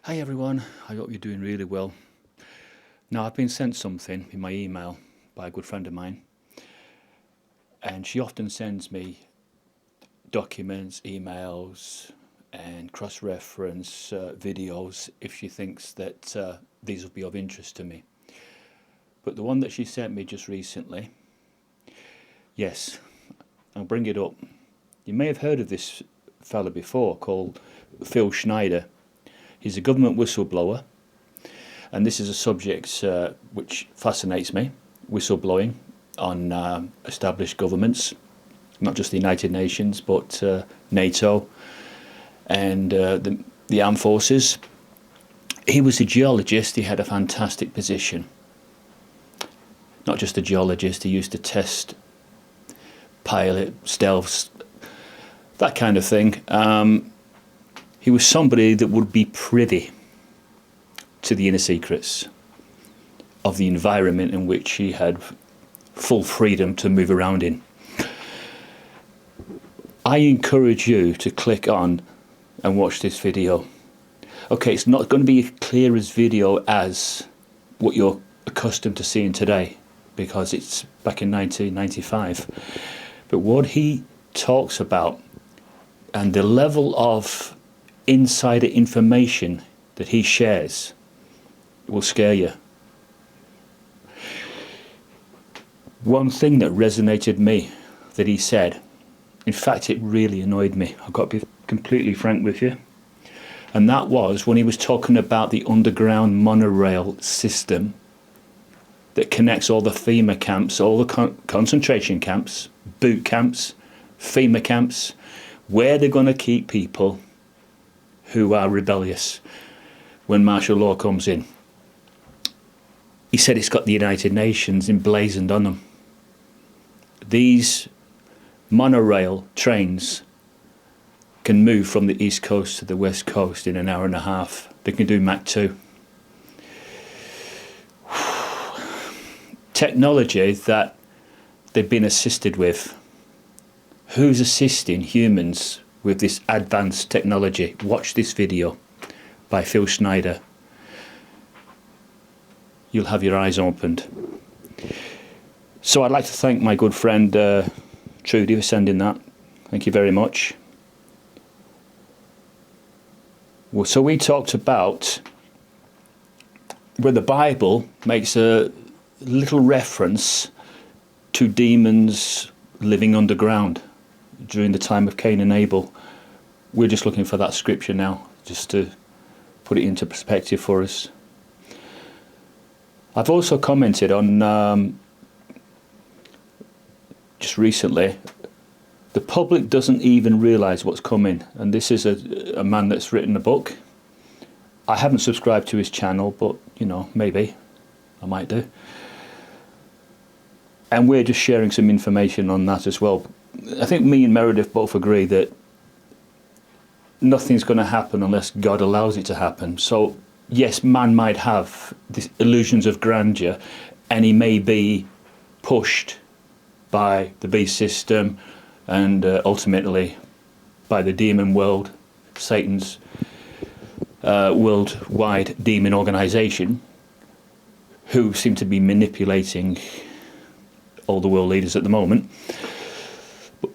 Hi everyone, I hope you're doing really well. Now, I've been sent something in my email by a good friend of mine, and she often sends me documents, emails, and cross-reference videos if she thinks that these will be of interest to me. But the one that she sent me just recently, yes, I'll bring it up. You may have heard of this fella before, called Phil Schneider. He's a government whistleblower, and this is a subject which fascinates me, whistleblowing on established governments, not just the United Nations, but NATO and the armed forces. He was a geologist. He had a fantastic position. Not just a geologist, he used to test pilot, stealths, that kind of thing. He was somebody that would be privy to the inner secrets of the environment in which he had full freedom to move around in. I encourage you to click on and watch this video. Okay, it's not going to be as clear as video as what you're accustomed to seeing today, because it's back in 1995. But what he talks about and the level of insider information that he shares will scare you. One thing that resonated me that he said, in fact it really annoyed me, I've got to be completely frank with you, and that was when he was talking about the underground monorail system that connects all the FEMA camps, all the concentration camps, boot camps, FEMA camps, where they're going to keep people who are rebellious when martial law comes in. He said it's got the United Nations emblazoned on them. These monorail trains can move from the east coast to the west coast in an hour and a half. They can do Mach 2. Technology that they've been assisted with. Who's assisting humans with this advanced technology? Watch this video by Phil Schneider. You'll have your eyes opened. So I'd like to thank my good friend Trudy for sending that. Thank you very much. Well, so we talked about where the Bible makes a little reference to demons living underground during the time of Cain and Abel. We're just looking for that scripture now, just to put it into perspective for us. I've also commented on, just recently, the public doesn't even realise what's coming, and this is a man that's written a book. I haven't subscribed to his channel, but, you know, maybe I might do. And we're just sharing some information on that as well. I think me and Meredith both agree that nothing's going to happen unless God allows it to happen. So yes, man might have these illusions of grandeur, and he may be pushed by the beast system and ultimately by the demon world, Satan's worldwide demon organisation, who seem to be manipulating all the world leaders at the moment. But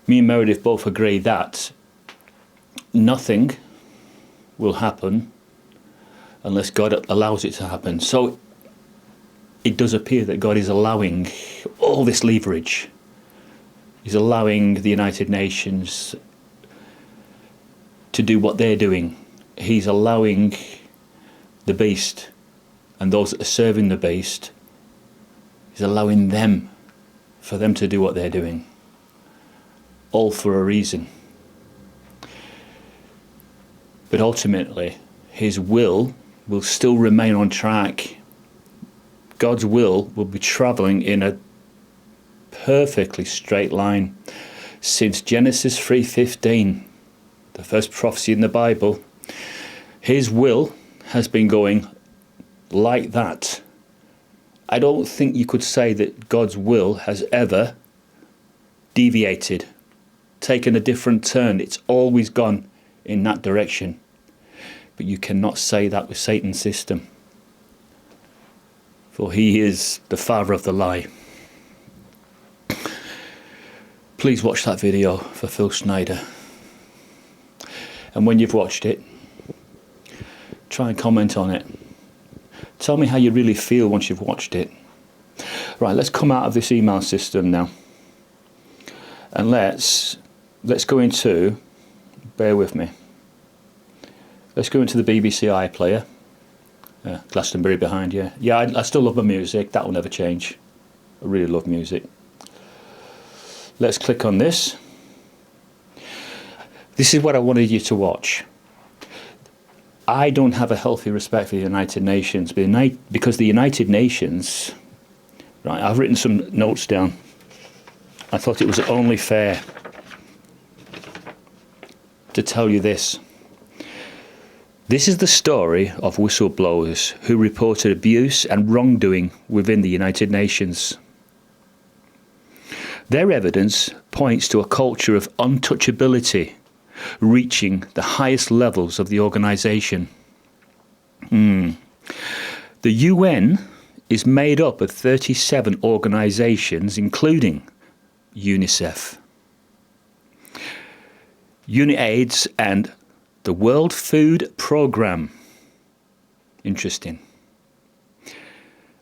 me and Meredith both agree that nothing will happen unless God allows it to happen. So it does appear that God is allowing all this leverage. He's allowing the United Nations to do what they're doing. He's allowing the beast and those that are serving the beast, he's allowing them, for them to do what they're doing. All for a reason. But ultimately, his will still remain on track. God's will be travelling in a perfectly straight line. Since Genesis 3:15, the first prophecy in the Bible, his will has been going like that. I don't think you could say that God's will has ever deviated, taken a different turn. It's always gone in that direction. But you cannot say that with Satan's system, for he is the father of the lie. Please watch that video for Phil Schneider. And when you've watched it, try and comment on it. Tell me how you really feel once you've watched it. Right, let's come out of this email system now. And let's go into, bear with me. Let's go into the BBC iPlayer. Glastonbury behind you. Yeah, I still love my music. That will never change. I really love music. Let's click on this. This is what I wanted you to watch. I don't have a healthy respect for the United Nations because the United Nations, right, I've written some notes down. I thought it was only fair to tell you this. This is the story of whistleblowers who reported abuse and wrongdoing within the United Nations. Their evidence points to a culture of untouchability reaching the highest levels of the organisation. The UN is made up of 37 organisations, including UNICEF, UNAIDS and the World Food Programme. Interesting.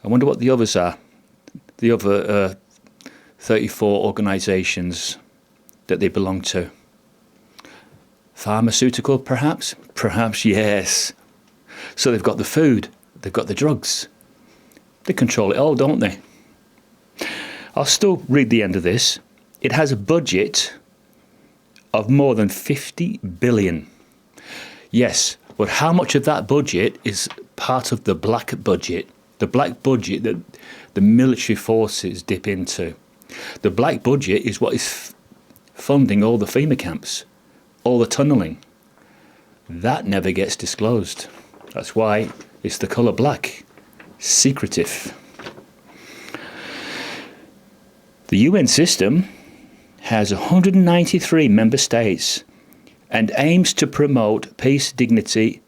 I wonder what the others are. The other 34 organisations that they belong to. Pharmaceutical, perhaps? Perhaps, yes. So they've got the food, they've got the drugs. They control it all, don't they? I'll still read the end of this. It has a budget of more than 50 billion. Yes, but how much of that budget is part of the black budget? The black budget that the military forces dip into. The black budget is what is funding all the FEMA camps, all the tunnelling. That never gets disclosed. That's why it's the colour black. Secretive. The UN system has 193 member states and aims to promote peace, dignity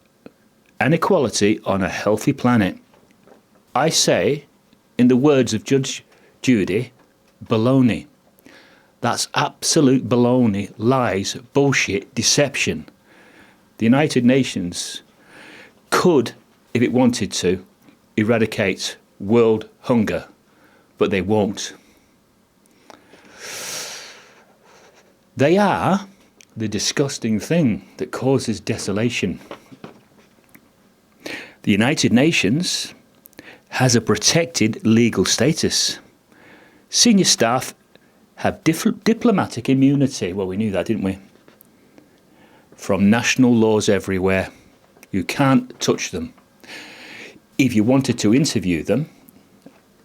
and equality on a healthy planet. I say, in the words of Judge Judy, baloney. That's absolute baloney, lies, bullshit, deception. The United Nations could, if it wanted to, eradicate world hunger, but they won't. They are the disgusting thing that causes desolation. The United Nations has a protected legal status. Senior staff have diplomatic immunity. Well, we knew that, didn't we? From national laws everywhere. You can't touch them. If you wanted to interview them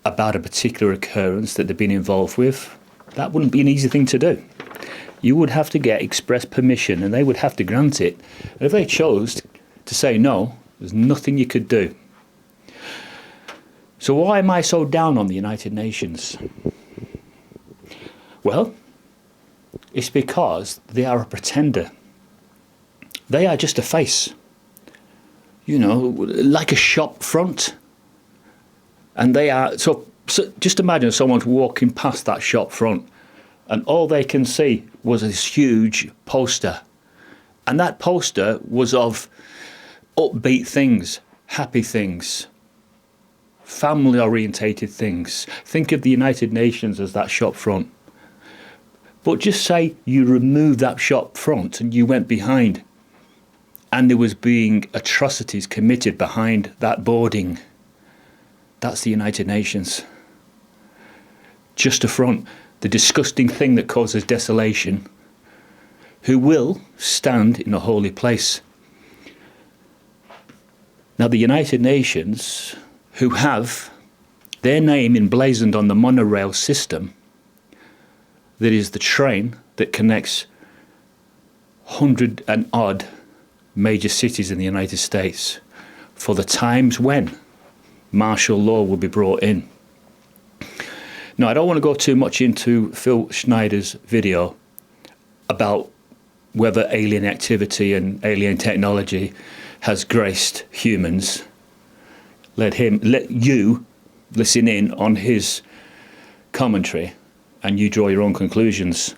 about a particular occurrence that they've been involved with, that wouldn't be an easy thing to do. You would have to get express permission and they would have to grant it. And if they chose to say no, there's nothing you could do. So why am I so down on the United Nations? Well, it's because they are a pretender. They are just a face. You know, like a shop front. And they are, so just imagine someone walking past that shop front and all they can see was this huge poster. And that poster was of upbeat things, happy things, family-orientated things. Think of the United Nations as that shop front. But just say you remove that shop front and you went behind and there was being atrocities committed behind that boarding. That's the United Nations. Just a front. The disgusting thing that causes desolation, who will stand in a holy place. Now the United Nations, who have their name emblazoned on the monorail system, that is the train that connects 100 and odd major cities in the United States, for the times when martial law will be brought in. Now, I don't want to go too much into Phil Schneider's video about whether alien activity and alien technology has graced humans. Let you listen in on his commentary and you draw your own conclusions.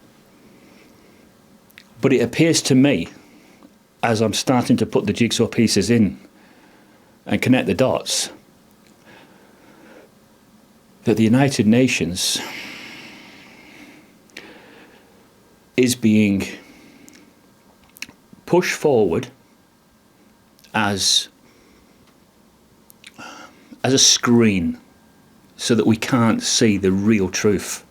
But it appears to me, as I'm starting to put the jigsaw pieces in and connect the dots, that the United Nations is being pushed forward as a screen so that we can't see the real truth.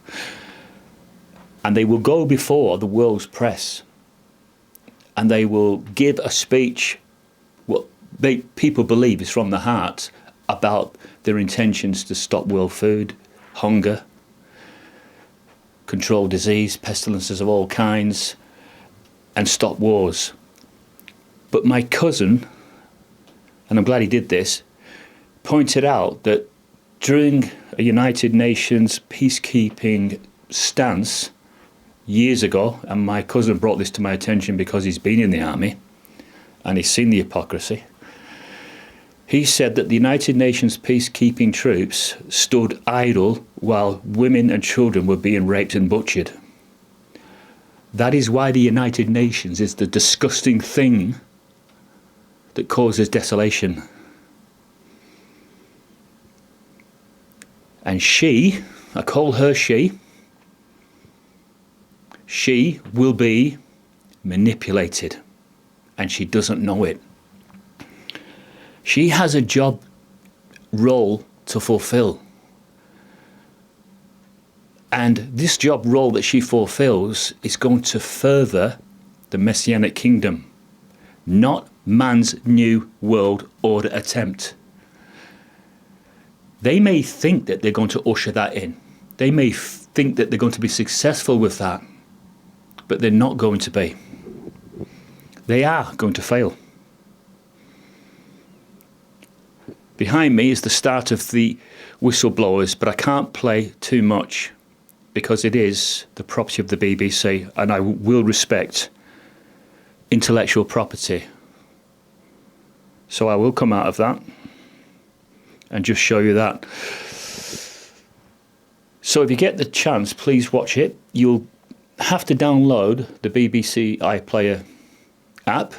And they will go before the world's press and they will give a speech, what people believe is from the heart, about their intentions to stop world food, hunger, control disease, pestilences of all kinds, and stop wars. But my cousin, and I'm glad he did this, pointed out that during a United Nations peacekeeping stance years ago, and my cousin brought this to my attention because he's been in the army and he's seen the hypocrisy, he said that the United Nations peacekeeping troops stood idle while women and children were being raped and butchered. That is why the United Nations is the disgusting thing that causes desolation. And she, I call her she will be manipulated, and she doesn't know it. She has a job role to fulfill. And this job role that she fulfills is going to further the Messianic kingdom, not man's new world order attempt. They may think that they're going to usher that in. They may think that they're going to be successful with that, but they're not going to be. They are going to fail. Behind me is the start of the Whistleblowers, but I can't play too much because it is the property of the BBC, and I will respect intellectual property. So I will come out of that and just show you that. So if you get the chance, please watch it. You'll have to download the BBC iPlayer app,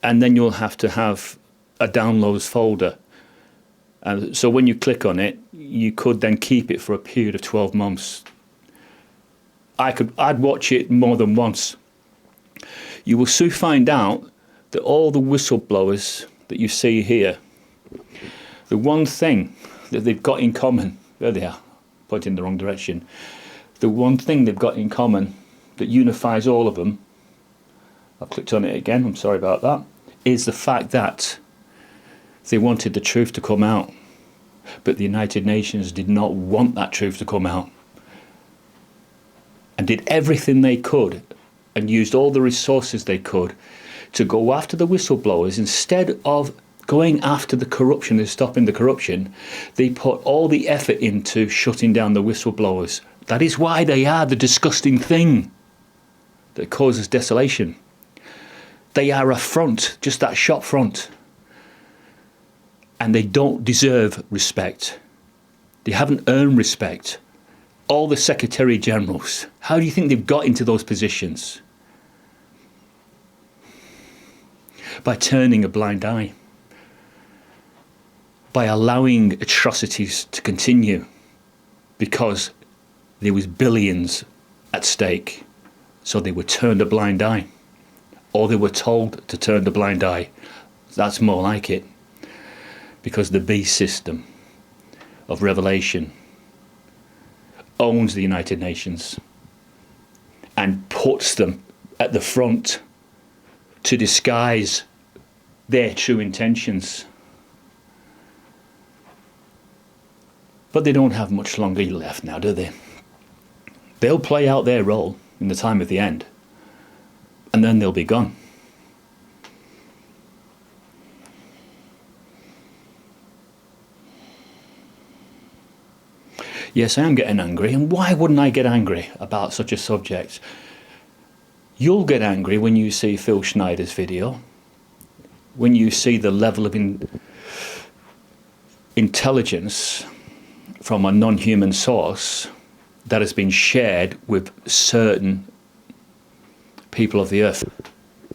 and then you'll have to have a downloads folder. And so when you click on it, you could then keep it for a period of 12 months. I'd watch it more than once. You will soon find out that all the whistleblowers that you see here, the one thing that they've got in common, there they are, pointing in the wrong direction. The one thing they've got in common that unifies all of them, I've clicked on it again, I'm sorry about that, is the fact that they wanted the truth to come out. But the United Nations did not want that truth to come out, and did everything they could and used all the resources they could to go after the whistleblowers. Instead of going after the corruption and stopping the corruption, they put all the effort into shutting down the whistleblowers. That is why they are the disgusting thing that causes desolation. They are a front, just that shop front. And they don't deserve respect. They haven't earned respect. All the Secretary Generals, how do you think they've got into those positions? By turning a blind eye. By allowing atrocities to continue because there was billions at stake. So they were turned a blind eye. Or they were told to turn a blind eye. That's more like it. Because the beast system of revelation owns the United Nations and puts them at the front to disguise their true intentions. But they don't have much longer left now, do they? They'll play out their role in the time of the end, and then they'll be gone. Yes, I am getting angry, and why wouldn't I get angry about such a subject? You'll get angry when you see Phil Schneider's video, when you see the level of intelligence from a non-human source that has been shared with certain people of the earth.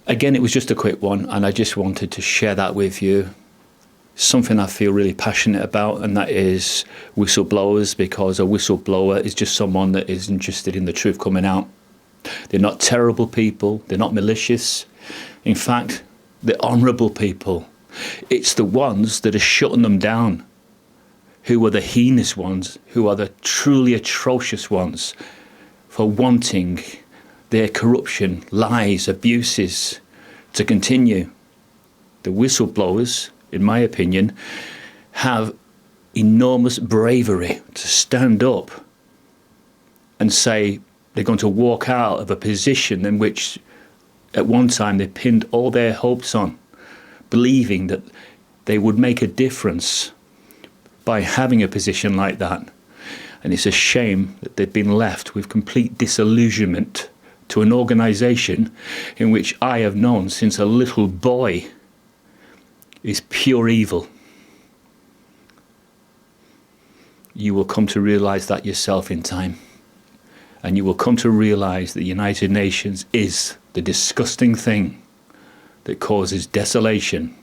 Again, it was just a quick one, and I just wanted to share that with you. Something I feel really passionate about, and that is whistleblowers, because a whistleblower is just someone that is interested in the truth coming out. They're not terrible people, they're not malicious. In fact, they're honourable people. It's the ones that are shutting them down who are the heinous ones, who are the truly atrocious ones for wanting their corruption, lies, abuses to continue. The whistleblowers, in my opinion, have enormous bravery to stand up and say they're going to walk out of a position in which at one time they pinned all their hopes on, believing that they would make a difference by having a position like that. And it's a shame that they've been left with complete disillusionment to an organisation in which I have known since a little boy is pure evil. You will come to realise that yourself in time. And you will come to realise that the United Nations is the disgusting thing that causes desolation